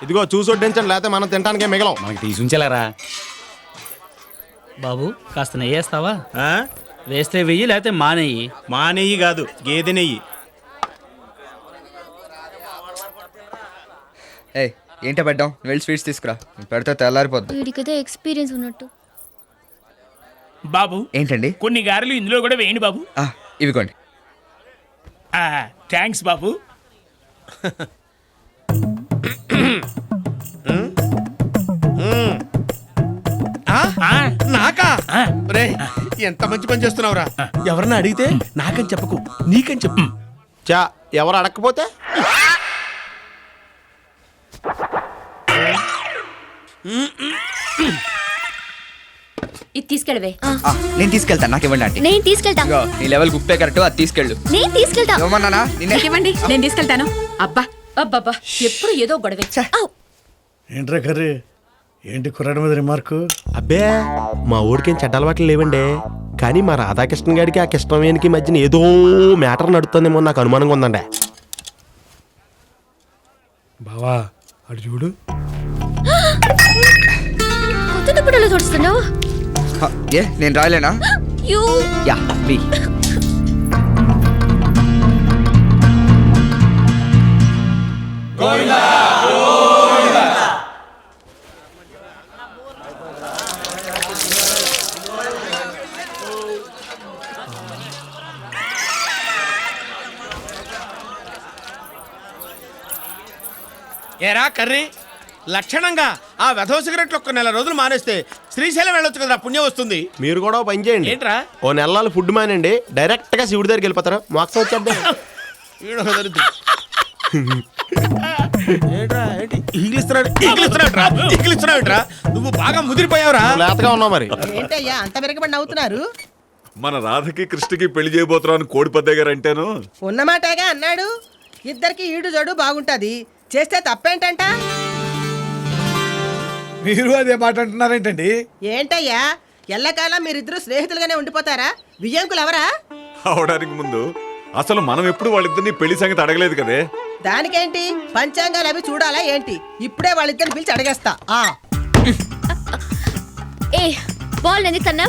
ఇదిగో చూసి వడ్డించండి, లేకపోతే మనం తినడానికే మిగలం. మనకి తీసుంచలేరా బాబు కాస్త నెయ్యి వేస్తావా? ఆ? వేస్తే వెయ్యి, లేకపోతే మానేయి. మా నెయ్యి కాదు, గేదె నెయ్యి. ఏయ్ ఏంటో పెట్టాం, వెళ్ళి స్వీట్స్ తీసుకురా, పెడితే తెల్లారిపోద్ది. వీడికైతే ఎక్స్పీరియన్స్ ఉన్నట్టు. బాబు ఏంటండి? కొన్ని గారెలు ఇందులో కూడా వేయండి బాబు. ఇవిగోండి. థ్యాంక్స్ బాబు. నాకా? రే, ఎంత మంచి పని చేస్తున్నావురా. ఎవరన్నా అడిగితే నాకని చెప్పకు, నీకని చెప్పు. చా ఎవరు అడగకపోతే ఇది తీసుకెళ్ళవే. నేను తీసుకెళ్తాను, నాకు ఇవ్వండి ఆంటీ. నేను తీసుకెళ్తా. ఇదిగో, నీ లెవెల్ ఉప్పే కరెక్ట్, అది తీసుకెళ్ళు. నేను తీసుకెళ్తా. ఇవ్వమన్నానా? నిన్నే. ఇవ్వండి, నేను తీసుకెళ్తాను. అబ్బా అబ్బబ్బా, ఎప్పుడు ఏదో గొడవే. ఏంట్రా కర్రీ, ఏంటి కుర్రాడి మీద రిమార్కు? అబ్బే మా ఊడికి చెడ్డ అలవాట్లు లేవండి, కానీ మా రాధాకృష్ణ గారికి ఆ కృష్ణవేణికి మధ్యన ఏదో మ్యాటర్ నడుతుందేమో నాకు అనుమానంగా ఉందండి. బావా అటు చూడు. కొత్త దుప్పటలో చూస్తున్నావు. ఏ నేను రాయలేనా? యా బి. ఏరా కర్రీ, లక్షణంగా ఆ వెధవ సిగరెట్లు ఒక్క నెల రోజులు మానేస్తే శ్రీశైలం వెళ్ళొచ్చు కదా, పుణ్యం వస్తుంది. మీరు కూడా ఓ పని చేయండి. ఏంట్రా? ఓ నెలలు ఫుడ్ మానండి, డైరెక్ట్ గా శివుడి దగ్గరికి వెళ్ళిపోతారు, మోక్షం వచ్చేద్దాం. ఇంగ్లీస్తున్నావుట్రా, నువ్వు బాగా ముదిరిపోయావురా. లేతగా ఉన్నావు మరి. ఏంటయ్యా అంత వెరగబడి నవ్వుతున్నారు? మన రాధకి కృష్ణకి పెళ్లి చేయబోతున్నాను కోడిపద్దె గారు అంటేను. ఉన్నమాటేగా అన్నాడు. ఇద్దరికి ఈడు జోడు బాగుంటది, చేస్తే తప్పేంటంట? మీరు అదే మాట అంటున్నారేంటండి? ఏంటయ్యా ఎల్లకాలం మీరిద్దరు స్నేహితులుగానే ఉండిపోతారా? వియ్యంకులు ఎవరా? అవడానికి ముందు అసలు మనం ఎప్పుడు వాళ్ళిద్దరిని పెళ్లి సంగతి అడగలేదు కదే. దానికేంటి, పంచాంగాలు అవి చూడాలా ఏంటి? ఇప్పుడే వాళ్ళిద్దరిని పిలిచి అడిగేస్తా. ఏ బాల్ ఎందుకు కన్నా?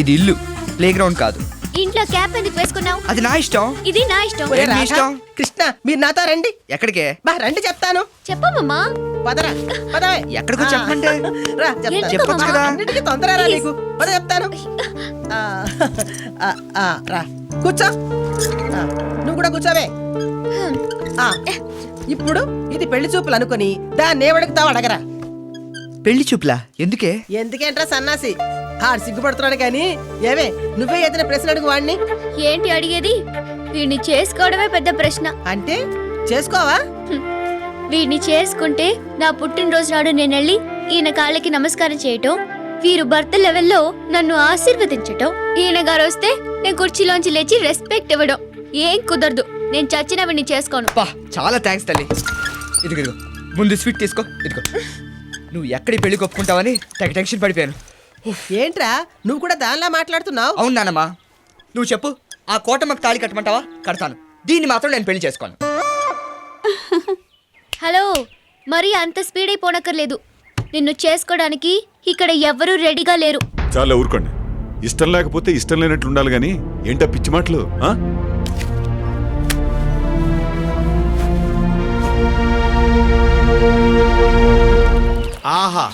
ఇది ఇల్లు, ప్లే గ్రౌండ్ కాదు. ఇంట్లో క్యాప్ ఎందుకు వేసుకున్నావు? అది నా ఇష్టం. ఇది నా ఇష్టం. ఒరే ఏంటి రాధా, ఇష్టం? కృష్ణ మీరు నాతో రండి. ఎక్కడికే? బా రండి చెప్తాను. చెప్పమ్మా. పదరా పదవే. ఎక్కడికో చెప్పంటే. రా చెప్తాను. చెప్పొచ్చు కదా. అన్నిటికీ తొందర రా నీకు. పద చెప్తాను. రా కూర్చో. నువ్వు కూడా కూర్చోవే. ఇప్పుడు ఇది పెళ్లి చూపులు అనుకుని దాన్ని ఏమడుగుతావు అడగరా. పెళ్లి చూపులా? ఎందుకే? ఎందుకేంట్రా సన్నాసి, ఆడు సిగ్గుపడుతున్నాడు కానీ. ఏవే నువ్వే ఏదైనా ప్రశ్న అడుగు వాడిని. ఏంటి అడిగేది? వీడిని చేసుకోవడమే పెద్ద ప్రశ్న. అంటే చేసుకోవా? వీడిని చేసుకుంటే నా పుట్టినరోజు నాడు నేను వెళ్ళి ఈయన కాళ్ళకి నమస్కారం చేయటం, వీరు భర్త లెవెల్లో నన్ను ఆశీర్వదించటం, ఈయన గారు వస్తే నేను కుర్చీలోంచి లేచి రెస్పెక్ట్ ఇవ్వడం. ఏం కుదరదు. నేను చచ్చిన వీడిని చేసుకోను. చాలా థ్యాంక్స్ తల్లి. ఇదిగో ముందు స్వీట్ తీసుకో. ఇదిగో, నువ్వు ఎక్కడి పెళ్లి కొప్పుకుంటావని తెగ టెన్షన్ పడిపోయాను. ఏంట్రా నువ్వు కూడా దానిలా మాట్లాడుతున్నావు? అవును నానమ్మా, నువ్వు చెప్పు, ఆ కోటమ్మకు తాళి కట్టమంటావా? కడతాను. దీన్ని మాత్రం నేను పెళ్లి చేసుకోను. హలో, మరి అంత స్పీడ్ అయిపోనక్కర్లేదు. నిన్ను చేసుకోవడానికి ఇక్కడ ఎవ్వరూ రెడీగా లేరు. చాలా ఊరుకోండి, ఇష్టం లేకపోతే ఇష్టం లేనట్లు ఉండాలి గాని ఏంటా పిచ్చి మాటలు? ఆహా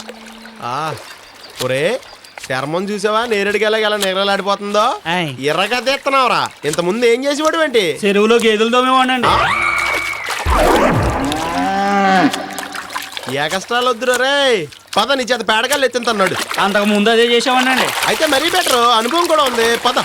ఒరే చర్మం చూసావా, నేరేడుకి ఎలా నిగరలాడిపోతుందో. ఆయ్. ఎర్రగా తెస్తున్నావురా. ఇంత ముందు ఏం చేసేవాడు ఏంటి? చెరువులో గేదెలు తోమేవాడండి. ఏ కష్టాలు వద్దురా రే. పద, నీ చేత పేడగాళ్ళు ఎత్తింతన్నాడు. అంతకు ముందు అదే చేసేవాడండి. అయితే మరీ బెటర్, అనుభవం కూడా ఉంది. పద.